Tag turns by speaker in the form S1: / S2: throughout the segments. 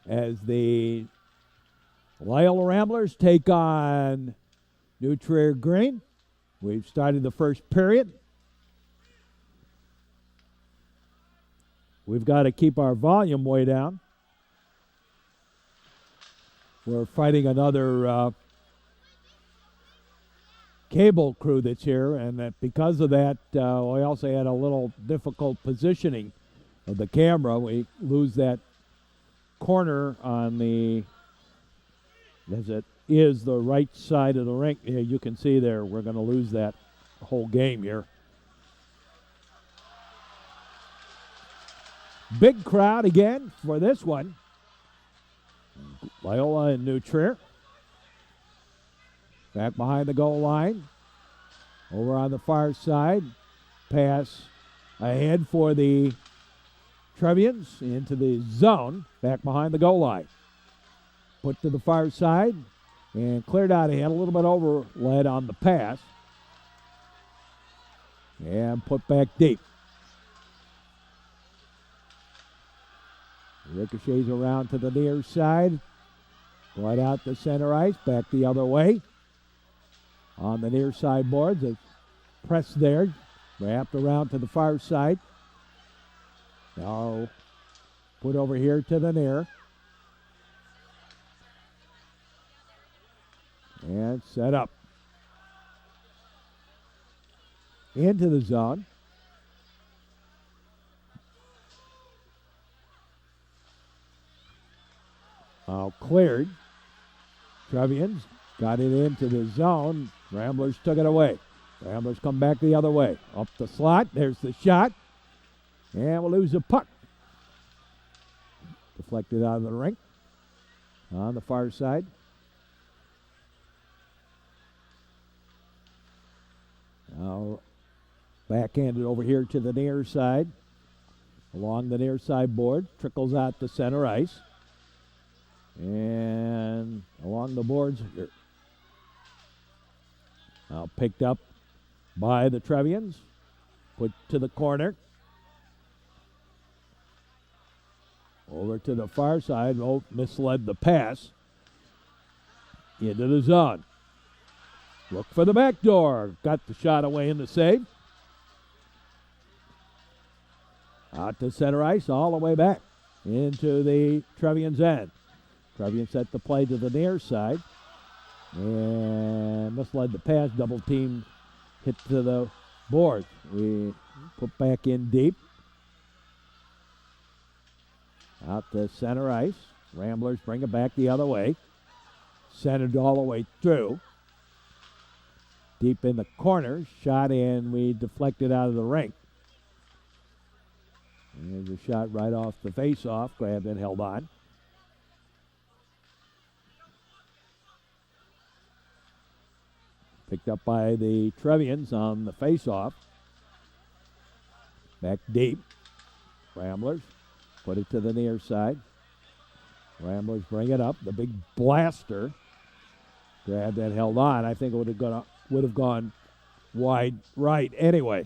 S1: as the Loyola Ramblers take on New Trier Green. We've started the first period. We've got to keep our volume way down. We're fighting another cable crew that's here, and that because of that, we also had a little difficult positioning of the camera. We lose that corner on the, as it is the right side of the rink. Yeah, you can see there, we're going to lose that whole game here. Big crowd again for this one. Loyola and New Trier. Back behind the goal line. Over on the far side. Pass ahead for the Trevians into the zone. Back behind the goal line. Put to the far side. And cleared out ahead. A little bit overled on the pass. And put back deep. Ricochets around to the near side. Right out to center ice. Back the other way. On the near side boards. It's pressed there. Wrapped around to the far side. Now put over here to the near. And set up. Into the zone. Cleared. Trevians got it into the zone. Ramblers took it away. Ramblers come back the other way. Up the slot. There's the shot. And we'll lose the puck. Deflected out of the rink. On the far side. Now backhanded over here to the near side. Along the near side board. Trickles out to center ice. And along the boards here. Now picked up by the Trevians. Put to the corner. Over to the far side. Oh, misled the pass. Into the zone. Look for the back door. Got the shot away in the save. Out to center ice. All the way back into the Trevians' end. Trevian set the play to the near side. And misled the pass. Double team hit to the board. We put back in deep. Out to center ice. Ramblers bring it back the other way. Centered all the way through. Deep in the corner. Shot in. We deflected out of the rink. And there's a shot right off the face-off. Grabbed and held on. Picked up by the Trevians on the face-off. Back deep. Ramblers put it to the near side. Ramblers bring it up. The big blaster. Grabbed and held on. I think it would have gone wide right anyway.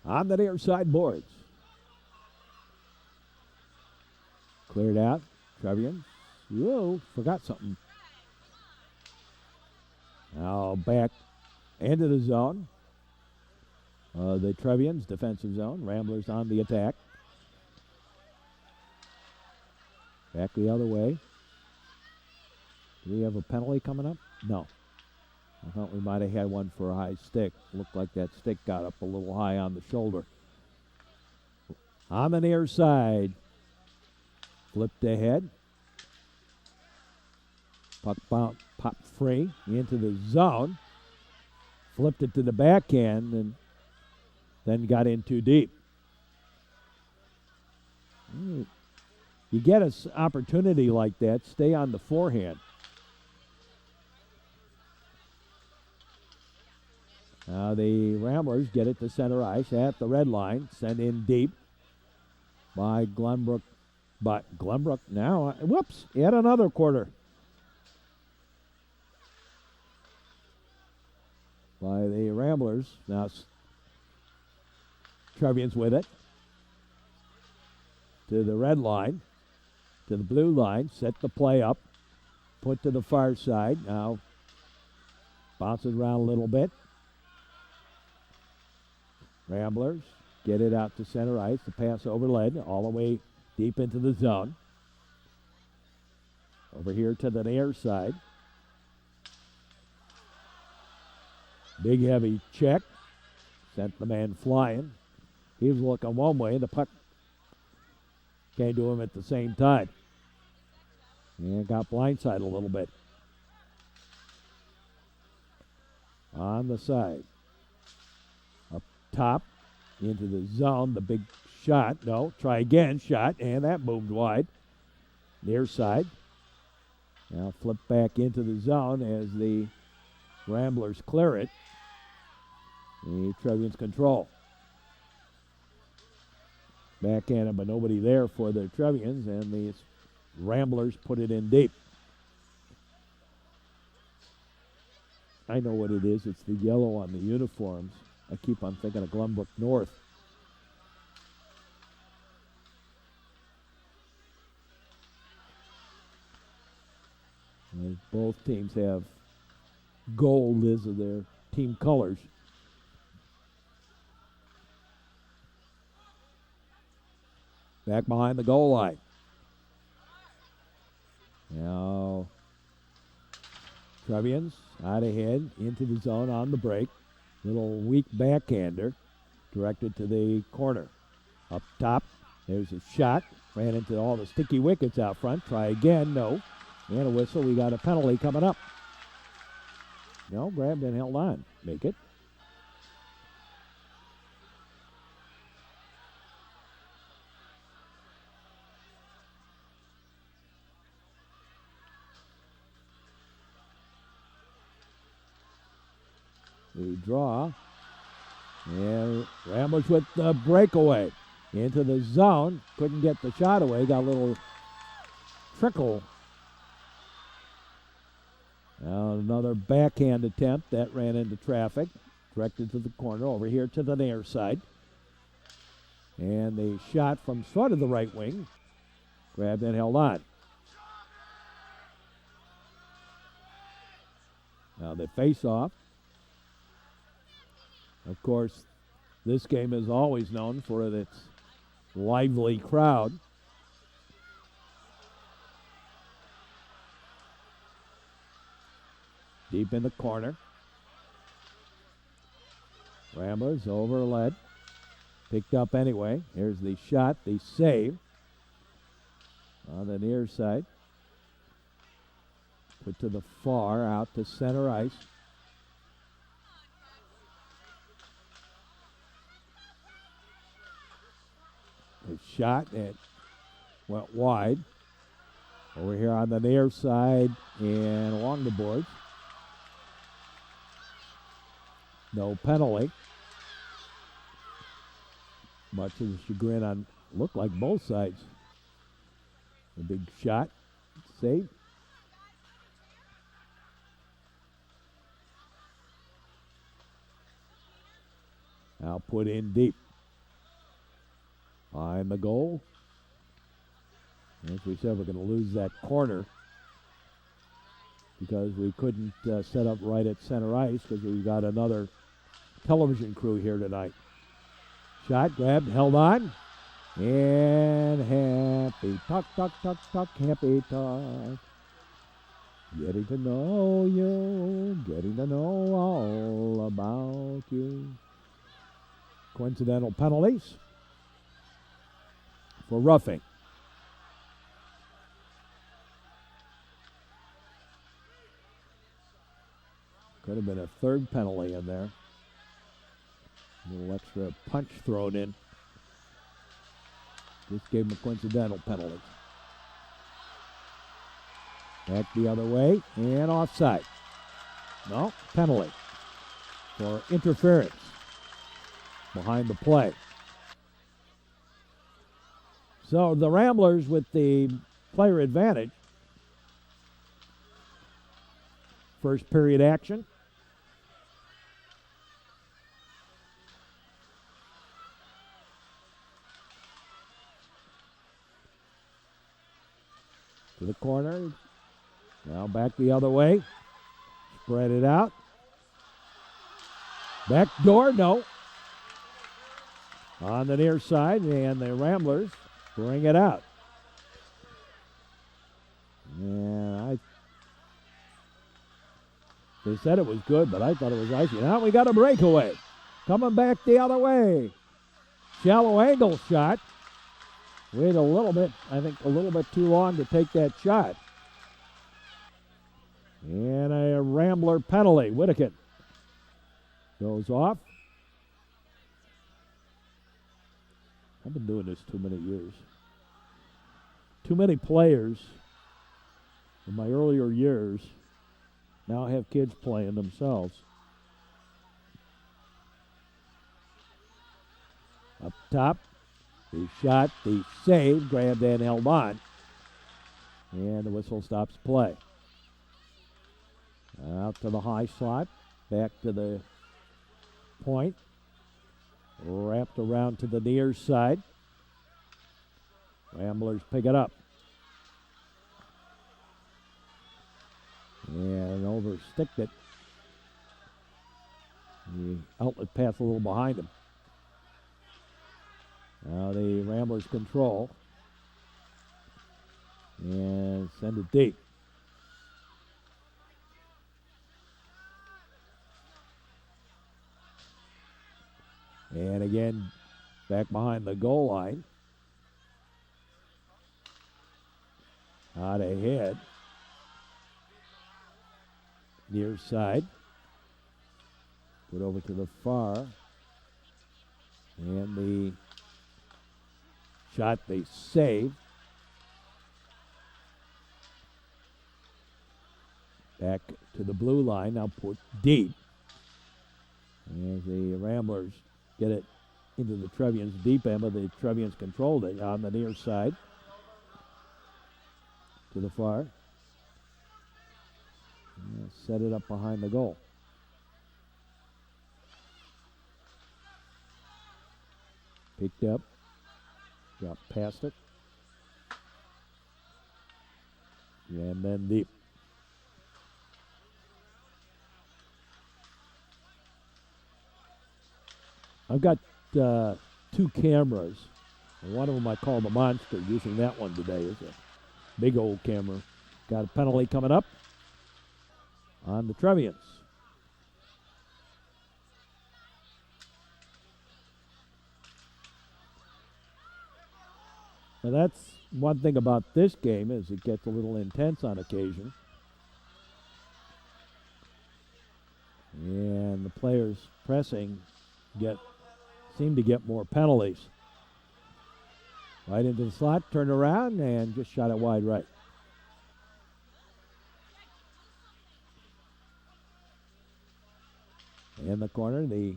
S1: On the near side boards. Cleared out. Trevians. Whoa, forgot something. Now back into the zone. The Trevians, defensive zone. Ramblers on the attack. Back the other way. Do we have a penalty coming up? No. I thought we might have had one for a high stick. Looked like that stick got up a little high on the shoulder. On the near side. Flipped ahead. Puck bounce, popped free into the zone. Flipped it to the backhand and then got in too deep. You get an opportunity like that, stay on the forehand. Now the Ramblers get it to center ice at the red line. Sent in deep by Glenbrook. But Glenbrook now, whoops, yet another quarter. By the Ramblers. Now Trevians with it. to the red line, to the blue line, set the play up, put to the far side. Now bounces around a little bit. Ramblers get it out to center ice. The pass overled all the way deep into the zone. Over here to the near side. Big heavy check. Sent the man flying. He was looking one way. The puck came to him at the same time. And got blindsided a little bit. On the side. Up top. Into the zone. The big shot. No. Try again. Shot. And that moved wide. Near side. Now flip back into the zone as the Ramblers clear it. The Trevians control. Backhanded, but nobody there for the Trevians, and the Ramblers put it in deep. I know what it is. It's the yellow on the uniforms. I keep on thinking of Glenbrook North. And both teams have gold as their team colors. Back behind the goal line. Now, Trevians out ahead into the zone on the break. Little weak backhander directed to the corner. Up top, there's a shot. Ran into all the sticky wickets out front. Try again, no. And a whistle. We got a penalty coming up. No, grabbed and held on. Make it. The draw. And Ramblers with the breakaway. Into the zone. Couldn't get the shot away. Got a little trickle. Now another backhand attempt. That ran into traffic. Directed to the corner. Over here to the near side. And the shot from sort of the right wing. Grabbed and held on. Now the face-off. Of course, this game is always known for its lively crowd. Deep in the corner. Ramblers overled. Picked up anyway. Here's the shot, the save. On the near side. Put to the far, out to center ice. A shot, it went wide. Over here on the near side and along the boards. No penalty. Much of the chagrin on, looked like both sides. A big shot, save. Now put in deep. Behind the goal. As we said, we're going to lose that corner because we couldn't set up right at center ice because we've got another television crew here tonight. Shot, grabbed, held on. And happy talk, happy talk. Getting to know you, getting to know all about you. Coincidental penalties for roughing. Could have been a third penalty in there. A little extra punch thrown in. Just gave him a coincidental penalty. Back the other way and offside. No, penalty for interference behind the play. So the Ramblers with the player advantage. First period action. To the corner. Now back the other way. Spread it out. Back door, no. On the near side, and the Ramblers bring it out. And they said it was good, but I thought it was icy. Now we got a breakaway. Coming back the other way. Shallow angle shot. Wait a little bit, I think a little bit too long to take that shot. And a Rambler penalty. Winnetka goes off. I've been doing this too many years. Too many players in my earlier years now have kids playing themselves. Up top, the shot, the save, grabbed and held on. And the whistle stops play. Out to the high slot, back to the point. Wrapped around to the near side. Ramblers pick it up. And oversticked it. The outlet pass a little behind him. Now the Ramblers control. And send it deep. And again, back behind the goal line. Out ahead. Near side. Put over to the far. And the shot they save. Back to the blue line. Now put deep. As the Ramblers get it into the Trevians' deep end, but the Trevians controlled it on the near side. To the far. Set it up behind the goal. Picked up. Dropped past it. And then deep. I've got two cameras. One of them I call the Monster, using that one today. It's a big old camera. Got a penalty coming up on the Trevians. Now that's one thing about this game, is it gets a little intense on occasion. And the players pressing seem to get more penalties. Right into the slot, turned around, and just shot it wide right. In the corner, the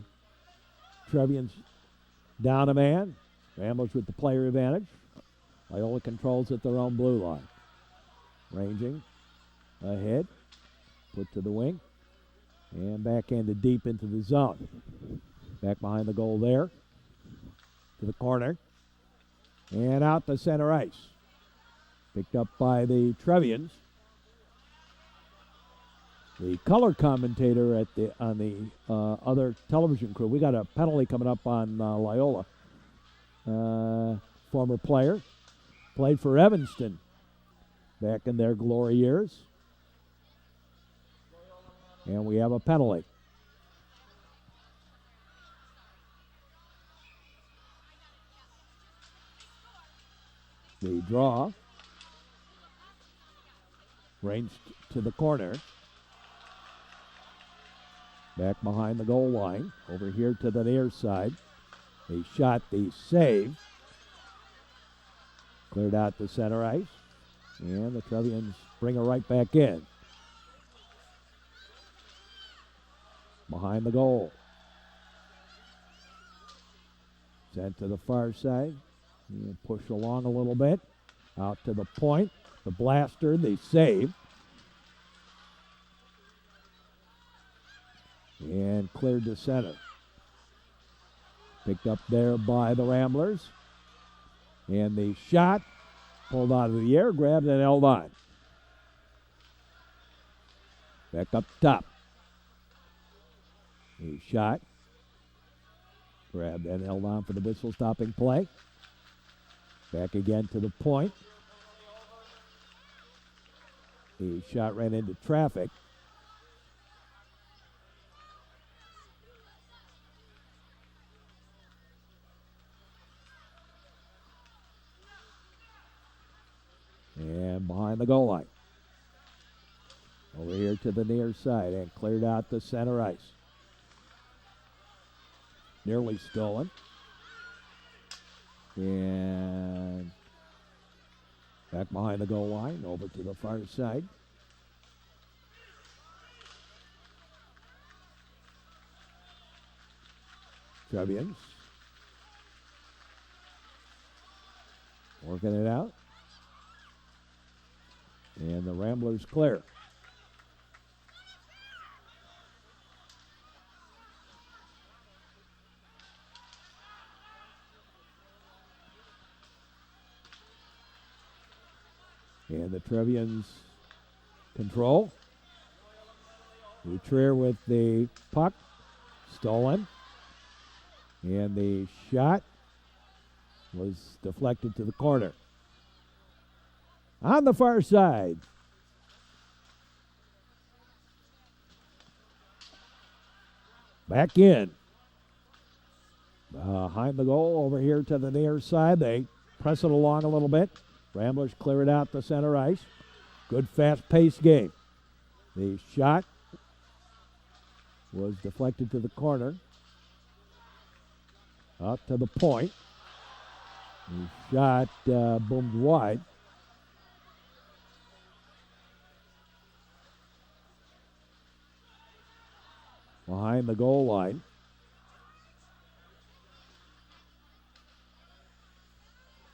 S1: Trevians down a man. Ramblers with the player advantage. Loyola controls at their own blue line. Ranging ahead, put to the wing, and backhanded deep into the zone. Back behind the goal there, to the corner, and out to center ice. Picked up by the Trevians. The color commentator on the other television crew. We got a penalty coming up on Loyola. Former player, played for Evanston back in their glory years. And we have a penalty. The draw. Ranged to the corner. Back behind the goal line. Over here to the near side. They shot the save. Cleared out to center ice. And the Trevians bring it right back in. Behind the goal. Sent to the far side. And push along a little bit. Out to the point. The blaster, the save. And cleared to center. Picked up there by the Ramblers. And the shot pulled out of the air, grabbed and held on. Back up top. He shot. Grabbed and held on for the whistle stopping play. Back again to the point. He shot right into traffic. And behind the goal line. Over here to the near side and cleared out to center ice. Nearly stolen. And back behind the goal line, over to the far side. Trevians working it out. And the Ramblers clear. And the Trevians control. Trier with the puck. Stolen. And the shot was deflected to the corner. On the far side. Back in. Behind the goal over here to the near side. They press it along a little bit. Ramblers clear it out to center ice. Good fast-paced game. The shot was deflected to the corner. Up to the point. The shot boomed wide. Behind the goal line.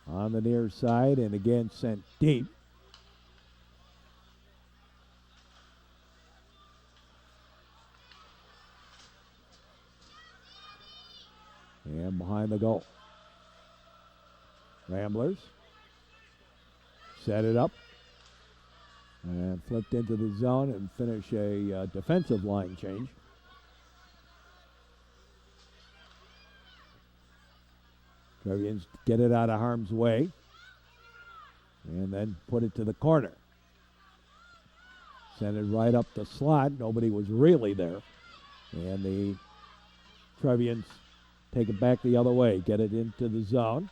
S1: On the near side and again sent deep. And behind the goal. Ramblers set it up and flipped into the zone and finish a defensive line change. Trevians get it out of harm's way and then put it to the corner. Sent it right up the slot. Nobody was really there. And the Trevians take it back the other way, get it into the zone.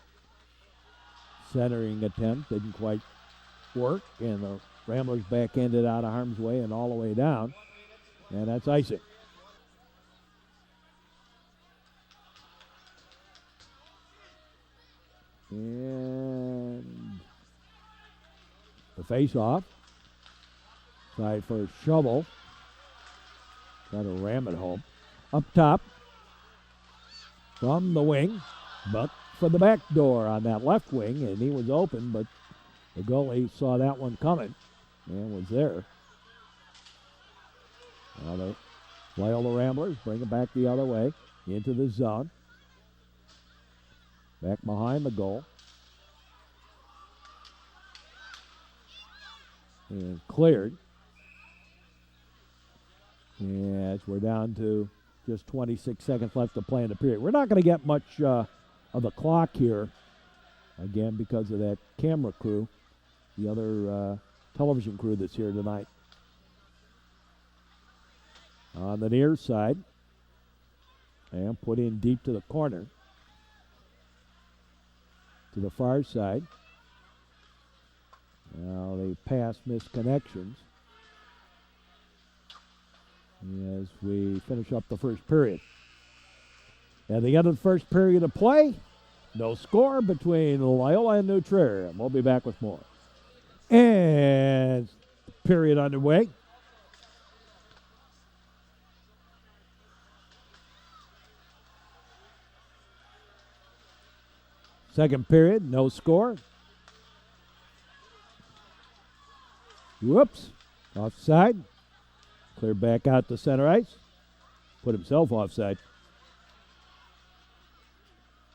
S1: Centering attempt didn't quite work, and the Ramblers backhanded out of harm's way and all the way down. And that's icing. And the face-off. Side for a shovel. Try to ram it home. Up top. From the wing. Buck for the back door on that left wing. And he was open, but the goalie saw that one coming and was there. Now the Loyola Ramblers bring it back the other way. Into the zone. Back behind the goal. And cleared. As we're down to just 26 seconds left to play in the period. We're not going to get much of the clock here, again, because of that camera crew, the other television crew that's here tonight. On the near side. And put in deep to the corner. To the far side. Now they pass misconnections as we finish up the first period. At the end of the first period of play, no score between Loyola and New Trier. And we'll be back with more. And period underway. Second period, no score. Whoops. Offside. Clear back out to center ice. Put himself offside.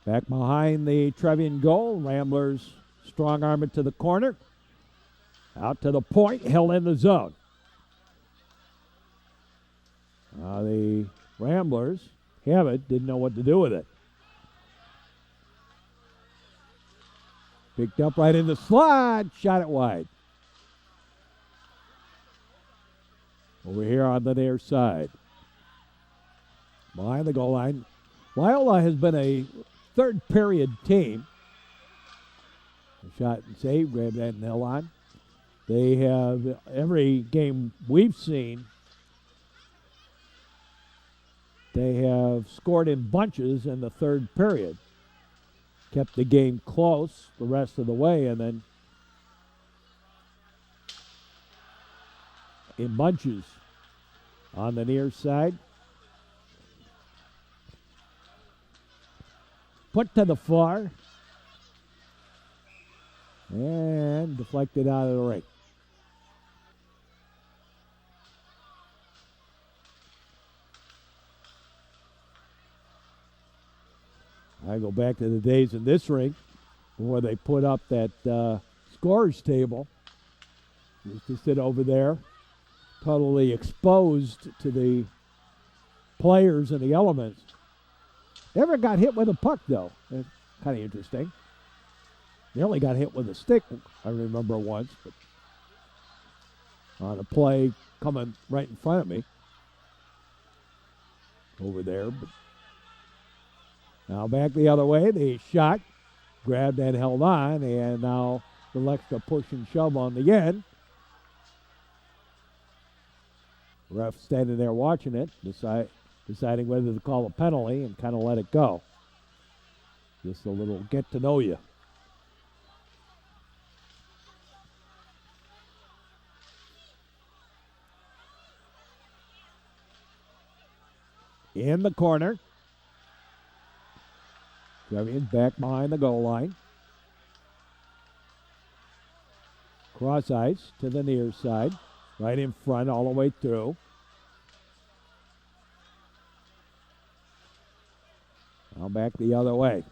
S1: Back behind the Trevian goal. Ramblers Strong arm it to the corner. Out to the point, held in the zone. The Ramblers have it, didn't know what to do with it. Picked up right in the slot, shot it wide. Over here on the near side. Behind the goal line. Loyola has been a third period team. A shot and save, grab that and held on. They have, every game we've seen, they have scored in bunches in the third period. Kept the game close the rest of the way, and then in bunches on the near side. Put to the far. And deflected out of the ring. I go back to the days in this ring where they put up that scorer's table. Used to sit over there, totally exposed to the players and the elements. Never got hit with a puck, though. It's kind of interesting. They only got hit with a stick, I remember once, but on a play coming right in front of me over there. But now back the other way, the shot grabbed and held on, and now the extra push and shove on the end. Ref standing there watching it, deciding whether to call a penalty and kind of let it go. Just a little get to know you. In the corner. Trevian back behind the goal line. Cross ice to the near side. Right in front all the way through. Now back the other way.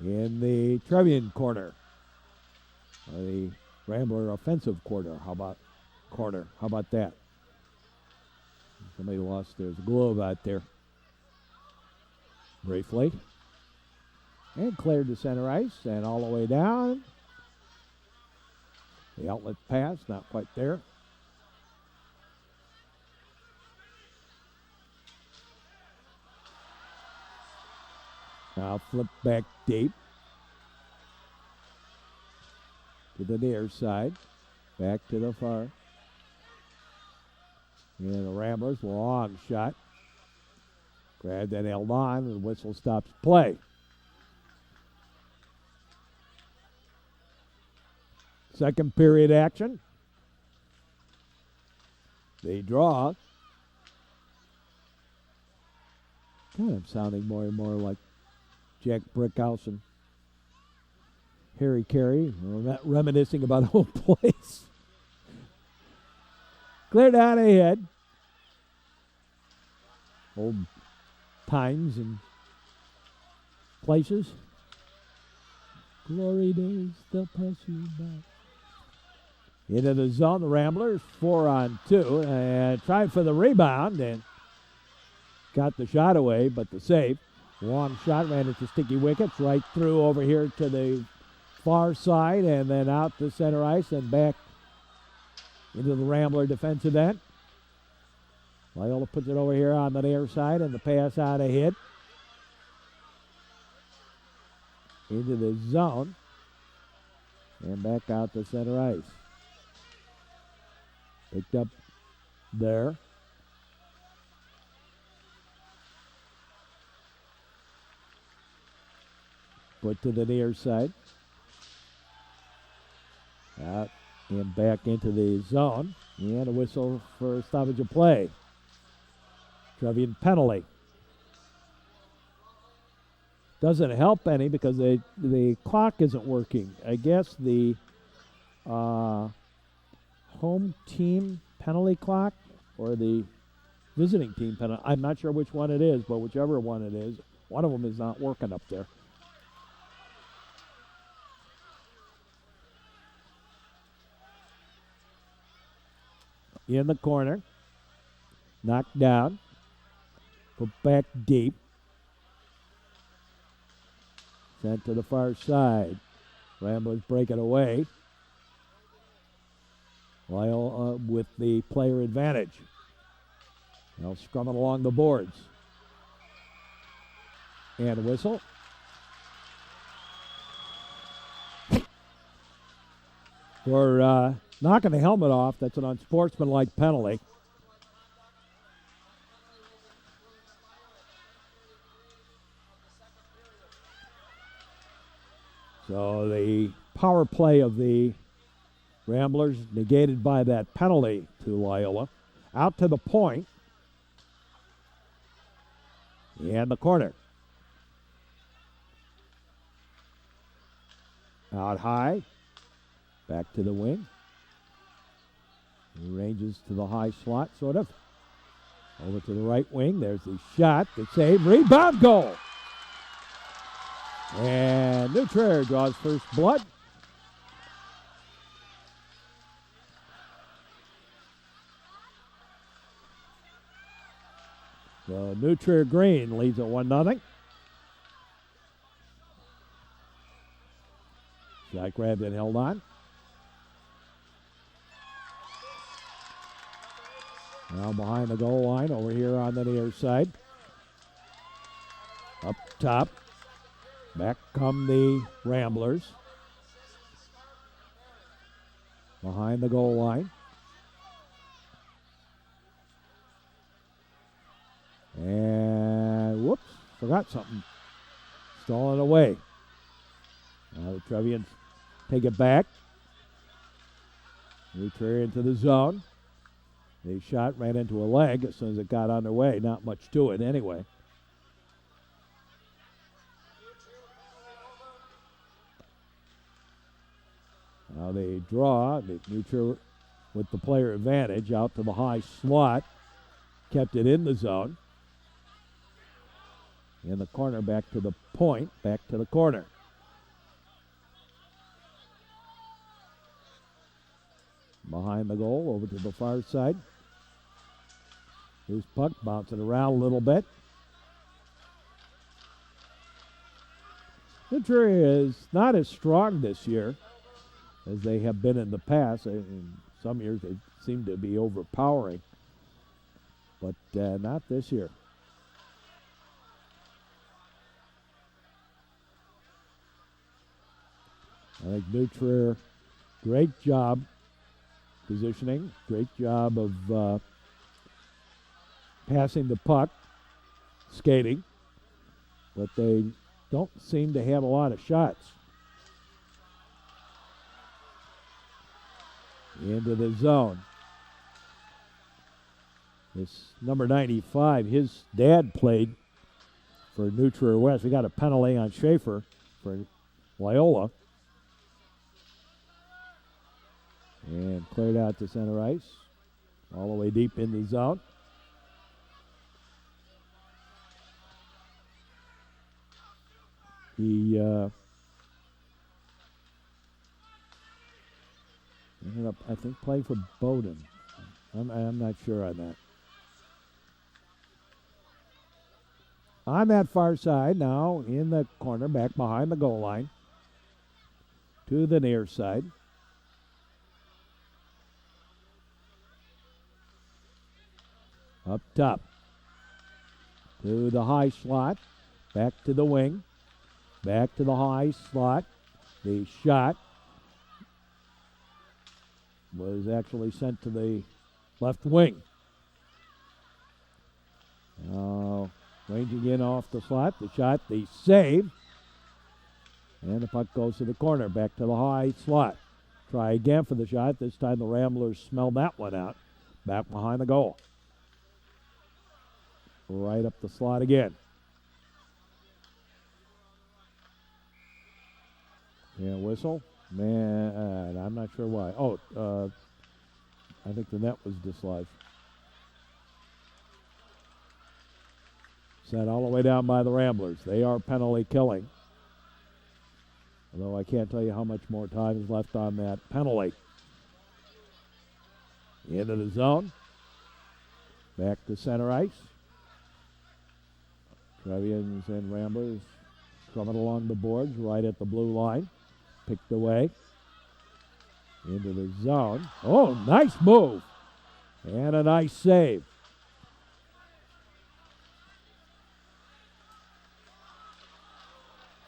S1: In the Trevian corner. Or the Rambler offensive corner. How about that? Somebody lost their glove out there. Briefly. And cleared to center ice and all the way down. The outlet pass, not quite there. Now flip back deep. To the near side. Back to the far. And the Ramblers, long shot. Grabbed and held on, and the whistle stops play. Second period action. They draw. Kind of sounding more and more like Jack Brickhouse and Harry Carey, reminiscing about home place. Cleared out ahead. Old times and places. Glory days, they'll pass you by. Into the zone, the Ramblers, 4-on-2, and tried for the rebound and got the shot away, but the save. Long shot, ran into sticky wickets, right through over here to the far side, and then out to center ice and back into the Rambler defensive end. Loyola puts it over here on the near side, and the pass out ahead. Into the zone. And back out to center ice. Picked up there. Put to the near side. Out and back into the zone. And a whistle for stoppage of play. Trevian penalty. Doesn't help any because the clock isn't working. I guess the home team penalty clock or the visiting team penalty. I'm not sure which one it is, but whichever one it is, One of them is not working up there. In the corner. Knocked down. Put back deep. Sent to the far side. Ramblers break it away. Loyola with the player advantage. They'll scrum it along the boards. And a whistle. For knocking the helmet off, that's an unsportsmanlike penalty. So the power play of the Ramblers negated by that penalty to Loyola. Out to the point. And the corner. Out high. Back to the wing. Ranges to the high slot, sort of. Over to the right wing. There's the shot. The save. Rebound goal. And New Trier draws first blood. So New Trier Green leads at 1-0. Shot grabbed and held on. Now behind the goal line over here on the near side. Up top. Back come the Ramblers. Behind the goal line. And whoops, forgot something. Stolen away. Now the Trevians take it back. New Trier into the zone. The shot ran into a leg as soon as it got underway. Not much to it anyway. Now they draw. The New Trier with the player advantage out to the high slot. Kept it in the zone. In the corner, back to the point, back to the corner. Behind the goal, over to the far side. Here's puck, bouncing around a little bit. New Trier is not as strong this year as they have been in the past. In some years they seem to be overpowering, but not this year. I think New Trier, great job positioning, great job of passing the puck, skating, but they don't seem to have a lot of shots. Into the zone. This number 95, his dad played for New Trier West. We got a penalty on Schaefer for Loyola. And cleared out to center ice. All the way deep in the zone. He ended up, I think, playing for Bowdoin. I'm not sure on that. On that far side, now in the corner, back behind the goal line. To the near side. Up top. To the high slot. Back to the wing. Back to the high slot. The shot was actually sent to the left wing. Now ranging in off the slot. The shot, the save. And the puck goes to the corner. Back to the high slot. Try again for the shot. This time the Ramblers smelled that one out. Back behind the goal. Right up the slot again. Yeah, whistle. Man, I'm not sure why. Oh, I think the net was dislodged. Set all the way down by the Ramblers. They are penalty killing. Although I can't tell you how much more time is left on that penalty. Into the zone. Back to center ice. Trevians and Ramblers coming along the boards right at the blue line. Picked away. Into the zone. Oh, nice move. And a nice save.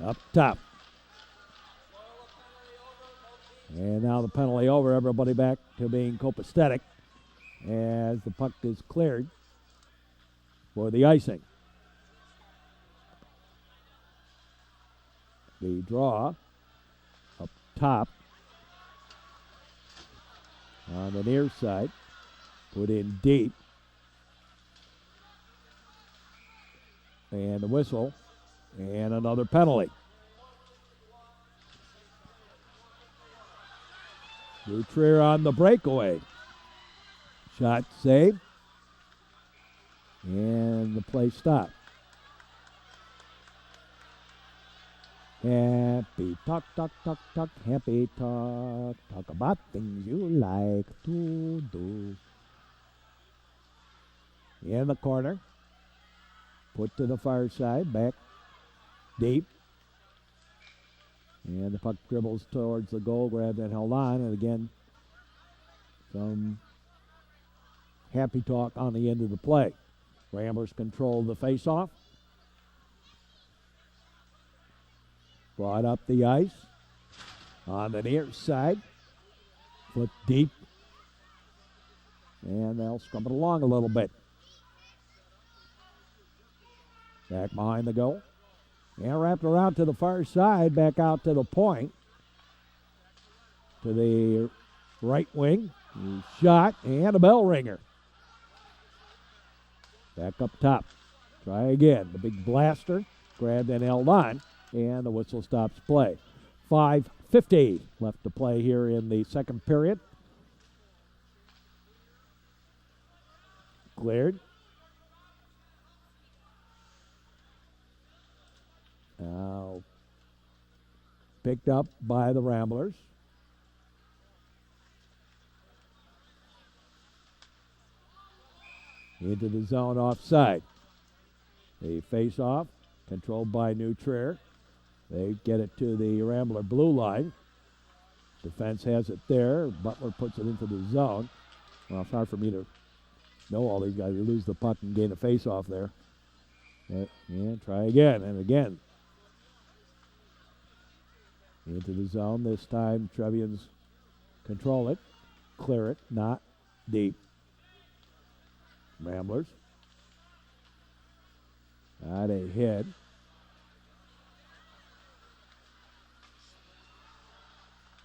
S1: Up top. And now the penalty over. Everybody back to being copacetic as the puck is cleared for the icing. The draw up top on the near side. Put in deep. And the whistle. And another penalty. Dutrier on the breakaway. Shot saved. And the play stopped. Happy talk, talk, talk, talk. Happy talk. Talk about things you like to do. In the corner. Put to the far side. Back. Deep. And the puck dribbles towards the goal, grabbed and held on. And again, some happy talk on the end of the play. Ramblers control the faceoff. Brought up the ice. On the near side. Foot deep. And they'll scrum it along a little bit. Back behind the goal. And wrapped around to the far side, back out to the point. To the right wing. Shot and a bell ringer. Back up top. Try again. The big blaster. Grabbed and held on. And the whistle stops play. 5:50 left to play here in the second period. Cleared. Now picked up by the Ramblers. Into the zone offside. The face-off controlled by New Trier. They get it to the Rambler blue line. Defense has it there. Butler puts it into the zone. Well, it's hard for me to know all these guys. They lose the puck and gain a face-off there. And try again and again. Into the zone. This time, Trevians control it. Clear it. Not deep. Ramblers. Got a hit.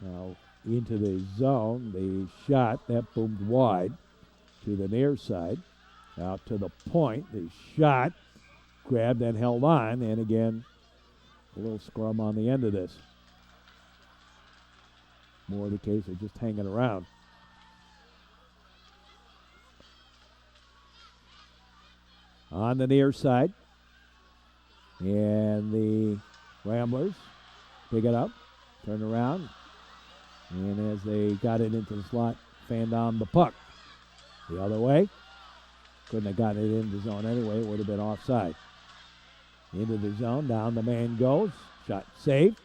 S1: Now into the zone. The shot, that boomed wide to the near side. Out to the point. The shot grabbed and held on. And again, a little scrum on the end of this. More the case of just hanging around. On the near side. And the Ramblers pick it up, turn around. And as they got it into the slot, fan down the puck. The other way. Couldn't have gotten it into the zone anyway. It would have been offside. Into the zone. Down the man goes. Shot saved.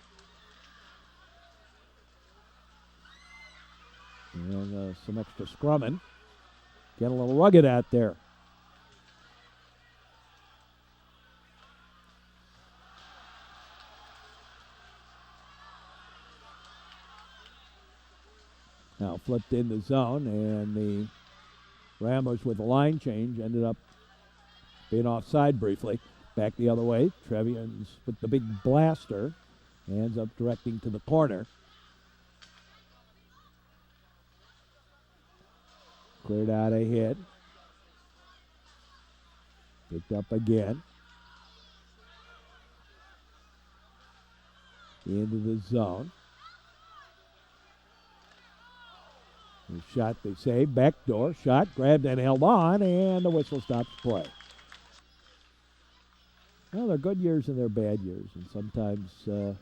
S1: And some extra scrumming. Get a little rugged out there. Now flipped in the zone, and the Ramblers with the line change ended up being offside briefly. Back the other way. Trevians with the big blaster ends up directing to the corner. Cleared out a hit. Picked up again. Into the zone. The shot they saved. Backdoor shot. Grabbed and held on. And the whistle stops play. Well, they're good years and they're bad years. And sometimes you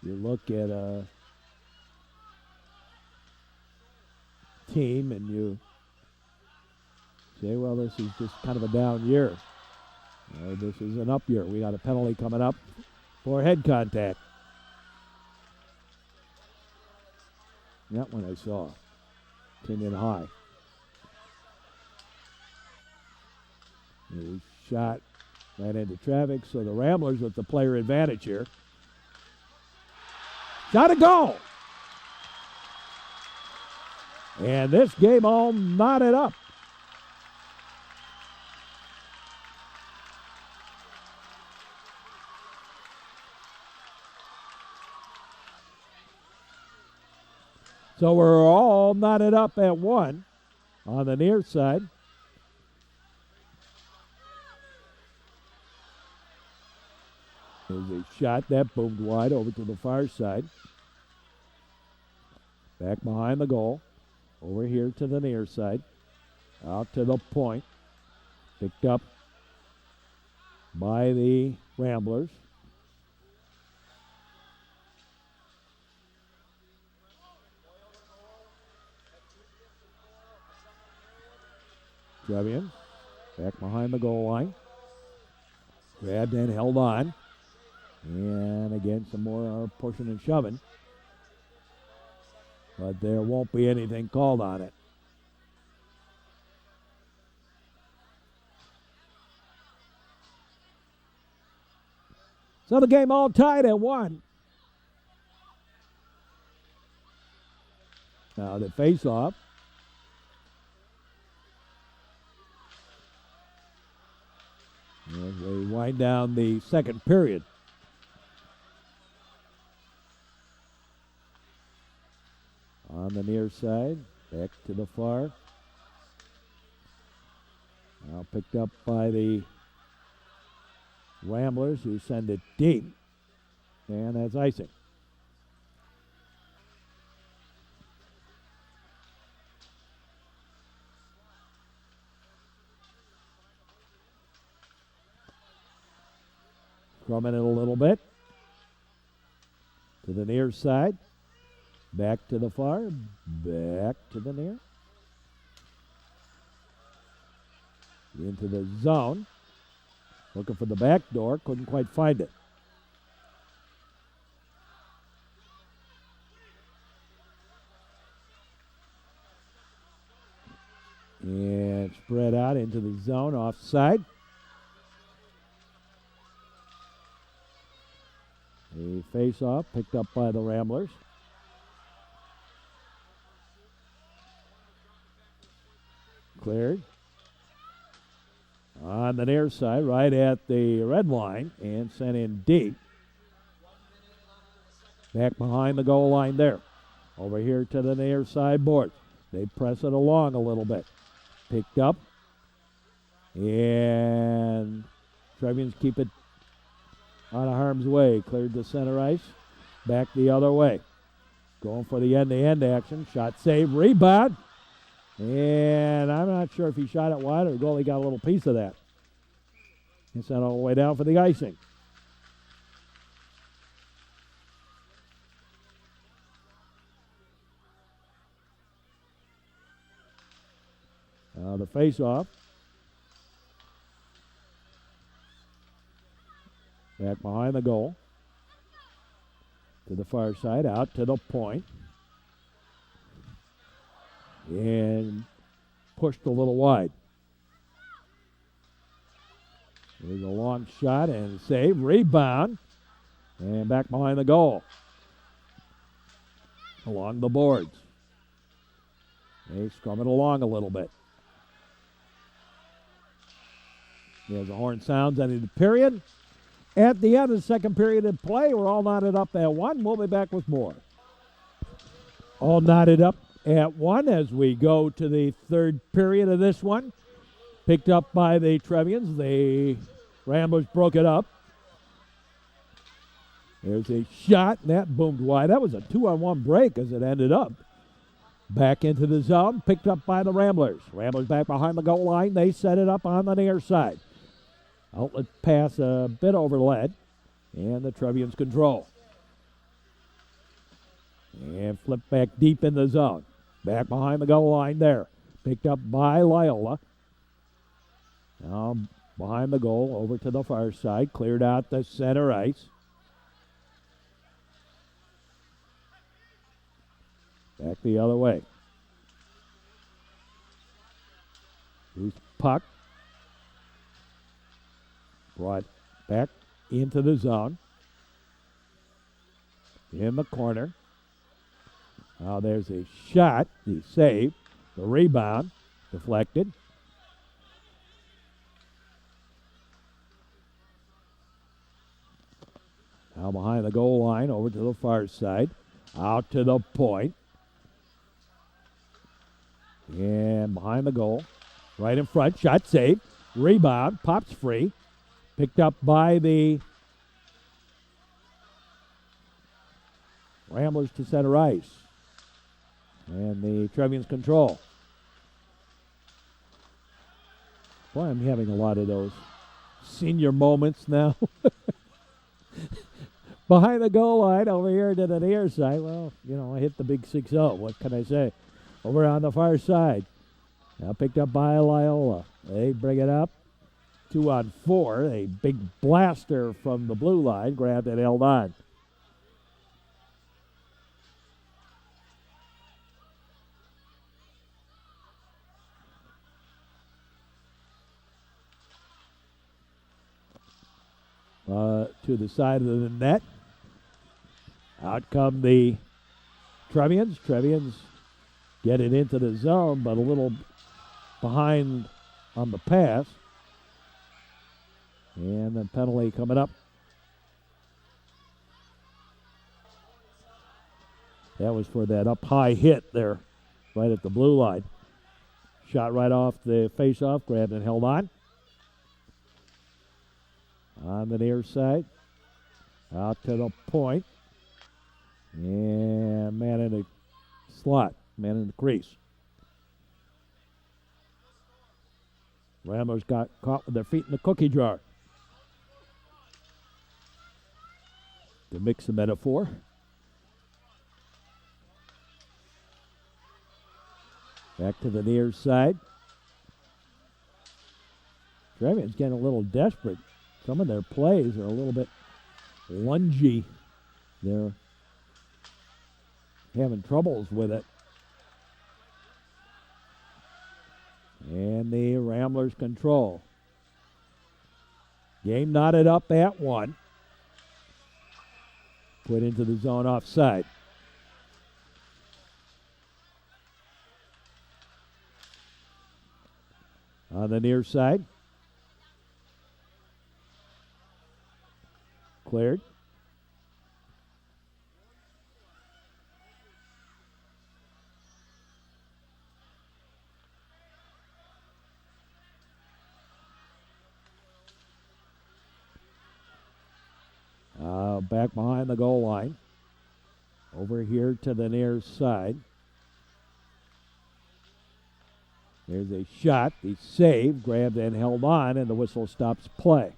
S1: look at a team and you say, well, this is just kind of a down year. This is an up year. We got a penalty coming up for head contact. That one I saw. Kenyon High. He shot right into traffic, so the Ramblers with the player advantage here. Shot a goal! And this game all knotted up. So we're all knotted up at 1 on the near side. There's a shot that boomed wide over to the far side. Back behind the goal. Over here to the near side. Out to the point. Picked up by the Ramblers. Trevian back behind the goal line. Grabbed and held on. And again, some more pushing and shoving. But there won't be anything called on it. So the game all tied at 1. Now the face-off. As we wind down the second period. On the near side, back to the far. Now picked up by the Ramblers, who send it deep. And that's icing. Scrumming it a little bit. To the near side. Back to the far. Back to the near. Into the zone. Looking for the back door. Couldn't quite find it. And spread out into the zone offside. A face-off picked up by the Ramblers. Cleared. On the near side, right at the red line, and sent in deep. Back behind the goal line there. Over here to the near side board. They press it along a little bit. Picked up. And Trevians keep it out of harm's way. Cleared the center ice. Back the other way. Going for the end-to-end action. Shot save. Rebound. And I'm not sure if he shot it wide or the goalie got a little piece of that. He sent all the way down for the icing. The face-off. Back behind the goal. To the far side, out to the point. And pushed a little wide. There's a long shot and save. Rebound. And back behind the goal. Along the boards. They scrum it along a little bit. As the horn sounds, ending the period. At the end of the second period of play, we're all knotted up at 1. We'll be back with more. All knotted up at 1 as we go to the third period of this one. Picked up by the Trevians. The Ramblers broke it up. There's a shot, and that boomed wide. That was a 2-on-1 break as it ended up. Back into the zone, picked up by the Ramblers. Ramblers back behind the goal line. They set it up on the near side. Outlet pass a bit over lead, and the Trevians control. And flip back deep in the zone. Back behind the goal line there. Picked up by Loyola. Now behind the goal, over to the far side. Cleared out the center ice. Back the other way. Loose puck. Brought back into the zone. In the corner. Now there's a shot. The save. The rebound. Deflected. Now behind the goal line, over to the far side. Out to the point. And behind the goal. Right in front. Shot saved. Rebound. Pops free. Picked up by the Ramblers to center ice. And the Trevians control. Boy, I'm having a lot of those senior moments now. Behind the goal line, over here to the near side. Well, I hit the big 6-0. What can I say? Over on the far side. Now picked up by Loyola. They bring it up. 2-on-4. A big blaster from the blue line. Grabbed and held on. To the side of the net. Out come the Trevians. Trevians get it into the zone, but a little behind on the pass. And the penalty coming up. That was for that up-high hit there, right at the blue line. Shot right off the face-off, grabbed and held on. On the near side. Out to the point. And man in the slot. Man in the crease. Ramblers got caught with their feet in the cookie jar. To mix the metaphor. Back to the near side. Trevian's getting a little desperate. Some of their plays are a little bit lungy. They're having troubles with it. And the Ramblers control. Game knotted up at 1. Put into the zone offside. On the near side. Cleared. Back behind the goal line. Over here to the near side. There's a shot. The save. Grabbed and held on, and the whistle stops play.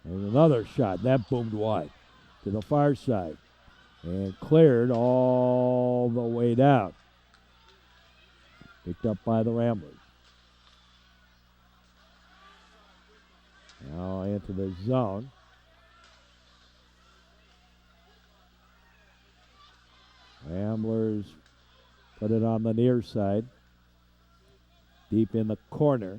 S1: There's another shot. That boomed wide to the far side. And cleared all the way down. Picked up by the Ramblers. Now into the zone. Ramblers put it on the near side. Deep in the corner.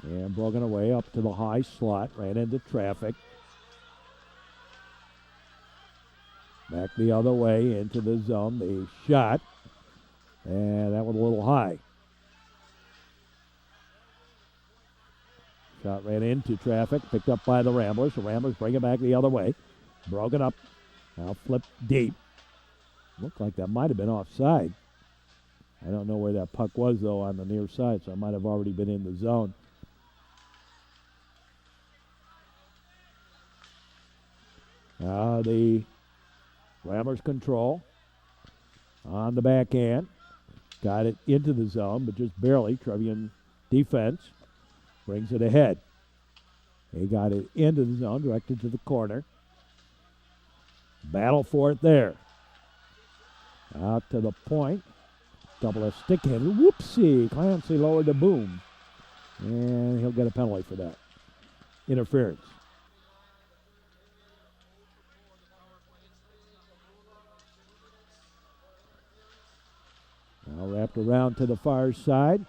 S1: And broken away up to the high slot. Ran into traffic. Back the other way into the zone. The shot. And that was a little high. Shot ran into traffic. Picked up by the Ramblers. The Ramblers bring it back the other way. Broken up. Now flipped deep. Looked like that might have been offside. I don't know where that puck was, though, on the near side, so I might have already been in the zone. The Ramblers control on the backhand. Got it into the zone, but just barely. Trevian defense brings it ahead. They got it into the zone, directed to the corner. Battle for it there. Out to the point. Double a stick-handed. Whoopsie. Clancy lowered the boom. And he'll get a penalty for that. Interference. Now wrapped around to the far side.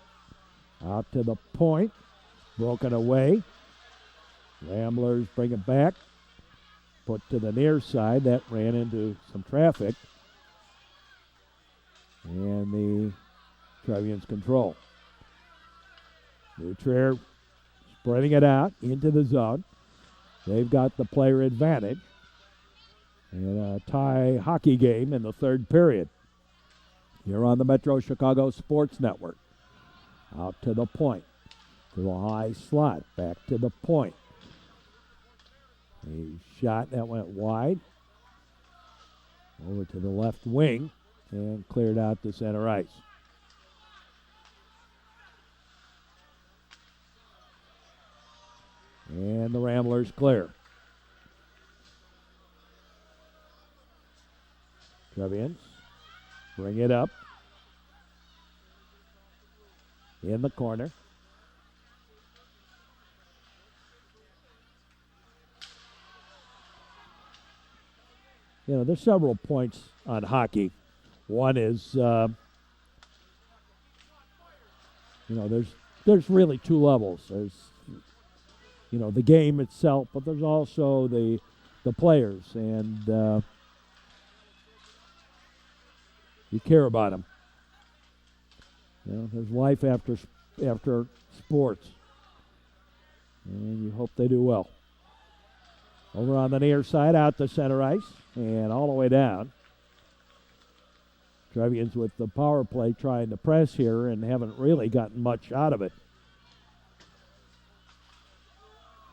S1: Out to the point. Broken away. Ramblers bring it back. Put to the near side. That ran into some traffic. And the Trevians control. Nutrier spreading it out into the zone. They've got the player advantage. In a tie hockey game in the third period. Here on the Metro Chicago Sports Network. Out to the point. To a high slot. Back to the point. A shot that went wide. Over to the left wing. And cleared out to center ice. And the Ramblers clear. Trevians bring it up. In the corner. You know, there's several points on hockey. One is, there's really two levels. There's, the game itself, but there's also the players, and you care about them. There's life after sports, and you hope they do well. Over on the near side, out to center ice, and all the way down. Trevians with the power play trying to press here and haven't really gotten much out of it.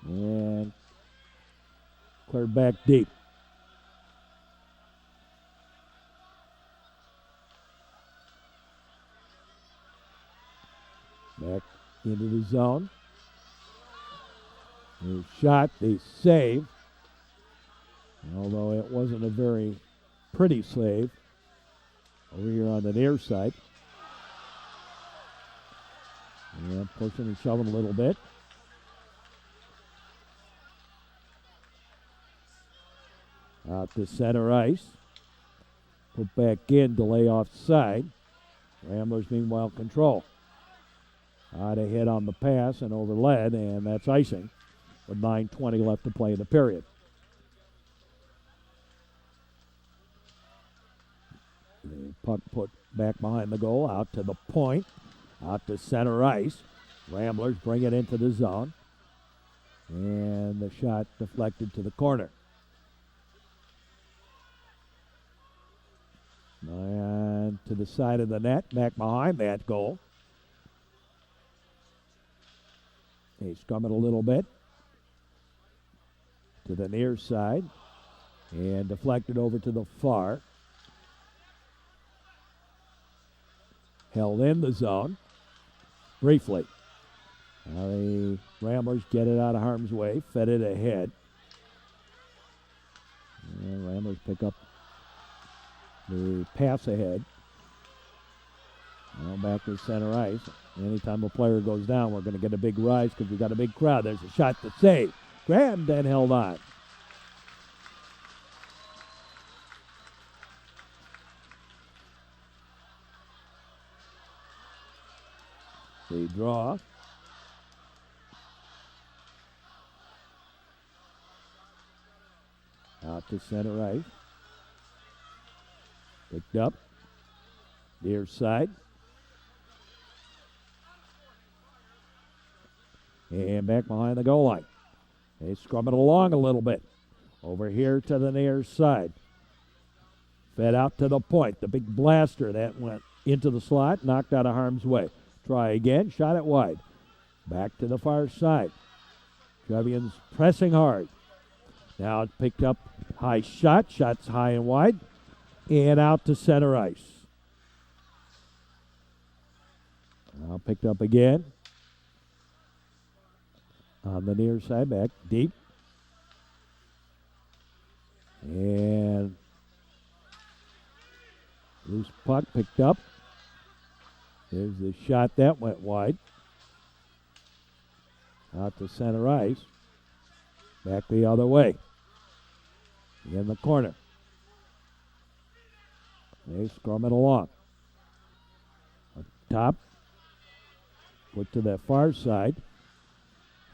S1: And cleared back deep. Back into the zone. The shot, the save. Although it wasn't a very pretty save. Over here on the near side. And pushing and shoving a little bit. Out to center ice. Put back in, delay offside. Ramblers meanwhile control. Out ahead on the pass and over lead, and that's icing with 9:20 left to play in the period. The puck put back behind the goal, out to the point, out to center ice. Ramblers bring it into the zone. And the shot deflected to the corner. And to the side of the net, back behind that goal. They scrum it a little bit. To the near side. And deflected over to the far. Held in the zone. Briefly. Now the Ramblers get it out of harm's way. Fed it ahead. And Ramblers pick up the pass ahead. Now back to center ice. Anytime a player goes down, we're going to get a big rise because we've got a big crowd. There's a shot to save. Grabbed and held on. The draw. Out to center ice. Picked up. Near side. And back behind the goal line. They scrum it along a little bit. Over here to the near side. Fed out to the point. The big blaster that went into the slot, knocked out of harm's way. Try again, shot it wide. Back to the far side. Trevian's pressing hard. Now it's picked up, high shot, shots high and wide, and out to center ice. Now picked up again. On the near side, back deep. And loose puck picked up. There's the shot that went wide. Out to center ice. Back the other way. In the corner. They scrum it along. Up top. Put to the far side.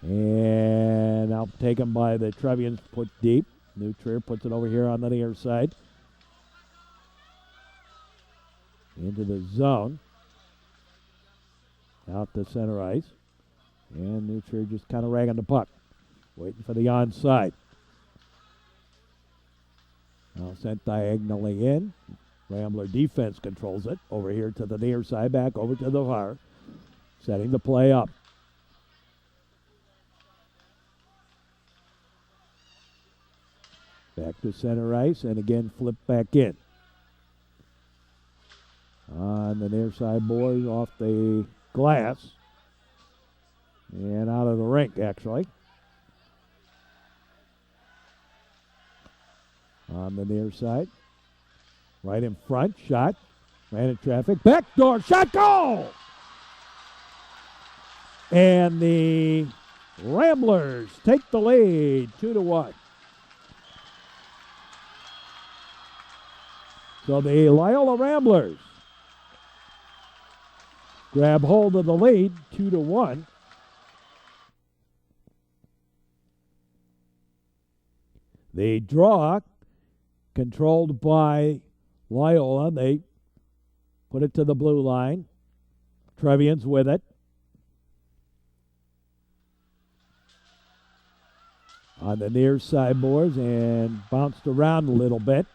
S1: And now taken by the Trevians, put deep. Nutrier puts it over here on the near side. Into the zone. Out to center ice. And Nutrier just kind of ragging the puck. Waiting for the onside. Now sent diagonally in. Rambler defense controls it. Over here to the near side. Back over to the far. Setting the play up. Back to center ice, and again flip back in. On the near side boards, off the glass. And out of the rink, actually. On the near side. Right in front, shot. Ran in traffic. Backdoor shot, goal! And the Ramblers take the lead, 2-1. So the Loyola Ramblers grab hold of the lead, 2-1. The draw, controlled by Loyola. They put it to the blue line. Trevians with it. On the near side boards and bounced around a little bit.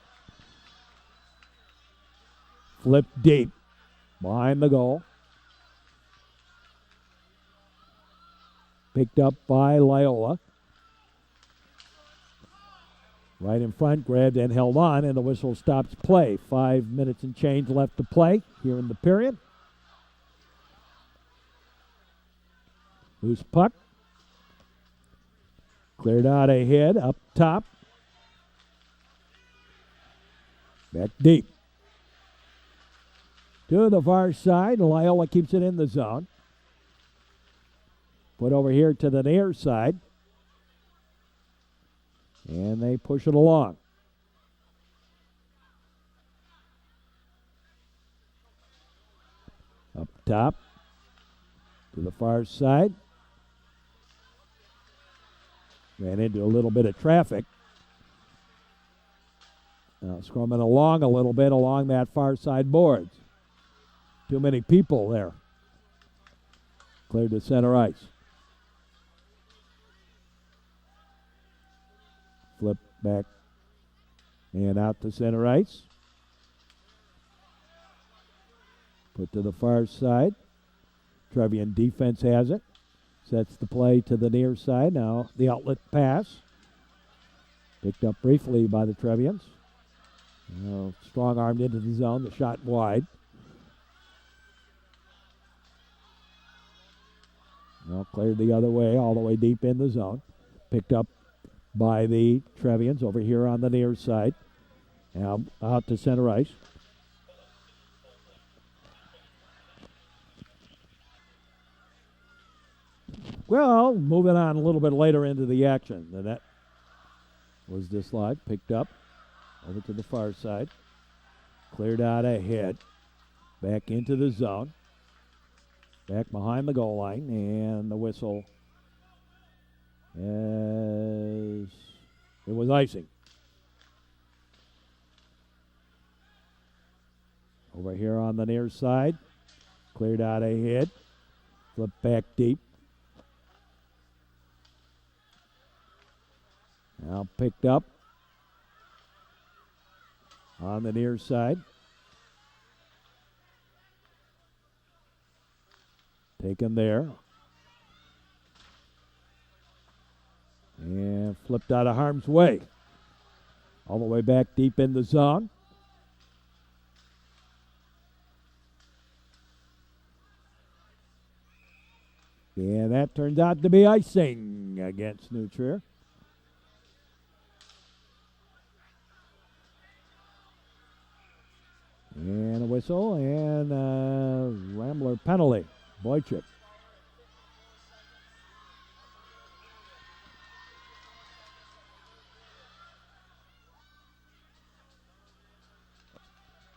S1: Flipped deep behind the goal. Picked up by Loyola. Right in front, grabbed and held on, and the whistle stops play. 5 minutes and change left to play here in the period. Loose puck. Cleared out ahead, up top. Back deep. To the far side, Loyola keeps it in the zone. Put over here to the near side. And they push it along. Up top. To the far side. Ran into a little bit of traffic. Now scrumming along a little bit along that far side boards. Too many people there. Cleared to center ice. Flip back and out to center ice. Put to the far side. Trevian defense has it. Sets the play to the near side. Now the outlet pass. Picked up briefly by the Trevians. Strong armed into the zone. The shot wide. Now cleared the other way, all the way deep in the zone. Picked up by the Trevians over here on the near side. Now out to center ice. Well, moving on a little bit later into the action. The net was dislodged, picked up over to the far side. Cleared out ahead. Back into the zone. Back behind the goal line, and the whistle as it was icing. Over here on the near side, cleared out ahead, flipped back deep. Now picked up on the near side. Taken there. And flipped out of harm's way. All the way back deep in the zone. And that turns out to be icing against New Trier. And a whistle and a Rambler penalty. Boychuk.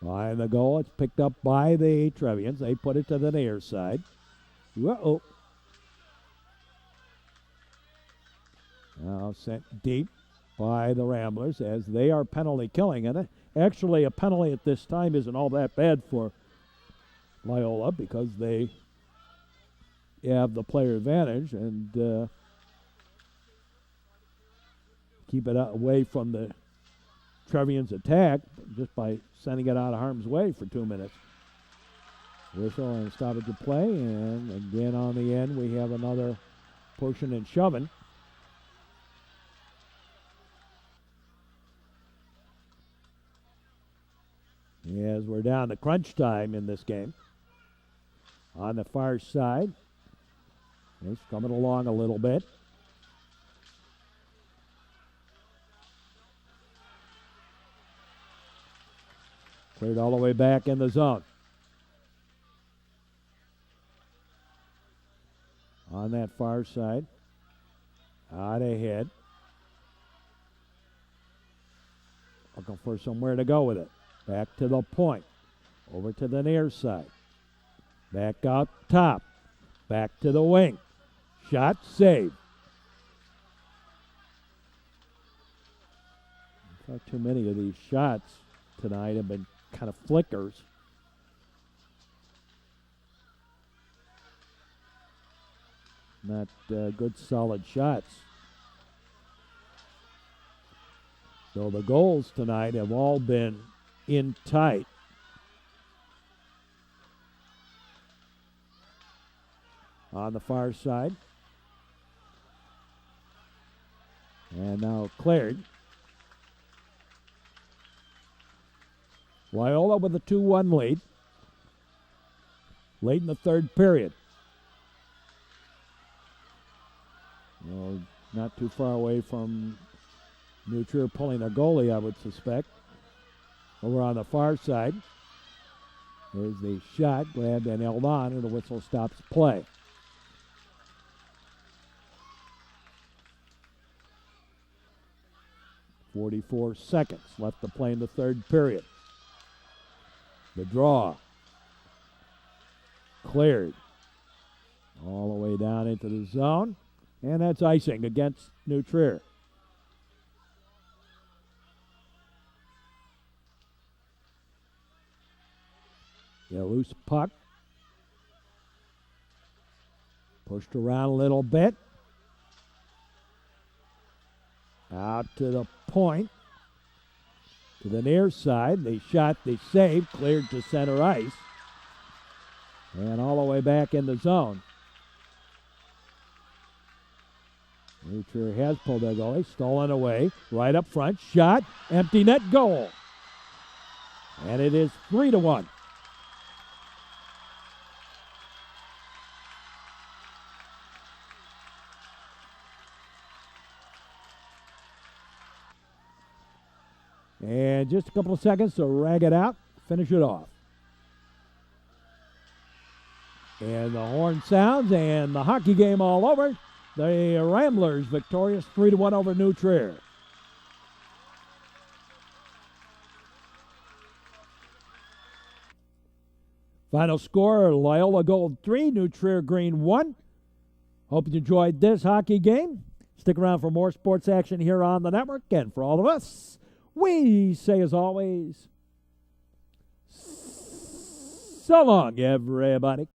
S1: Behind the goal, it's picked up by the Trevians. They put it to the near side. Uh-oh. Now sent deep by the Ramblers as they are penalty killing. And actually, a penalty at this time isn't all that bad for Loyola because they have the player advantage and keep it away from the Trevians' attack just by sending it out of harm's way for 2 minutes. Whistle and stoppage of play, and again on the end we have another pushing and shoving. As we're down to crunch time in this game. On the far side, it's coming along a little bit. Cleared all the way back in the zone. On that far side, out ahead. Looking for somewhere to go with it. Back to the point. Over to the near side. Back out top. Back to the wing. Shot saved. Not too many of these shots tonight have been kind of flickers. Not good solid shots. So the goals tonight have all been in tight. On the far side. And now cleared. Loyola with a 2-1 lead. Late in the third period. Well, not too far away from New Trier pulling a goalie, I would suspect. Over on the far side. There's the shot, grabbed and held on, and the whistle stops play. .44 seconds left to play in the third period. The draw. Cleared. All the way down into the zone. And that's icing against New Trier. Yeah, loose puck. Pushed around a little bit. Out to the point. To the near side. They shot, they saved, cleared to center ice. And all the way back in the zone. New Trier has pulled their goalie. Stolen away. Right up front. Shot. Empty net goal. And it is 3-1. And just a couple of seconds to rag it out, finish it off. And the horn sounds, and the hockey game all over. The Ramblers victorious 3-1 over New Trier. Final score, Loyola Gold 3, New Trier Green 1. Hope you enjoyed this hockey game. Stick around for more sports action here on the network. And for all of us, we say as always, so long, everybody.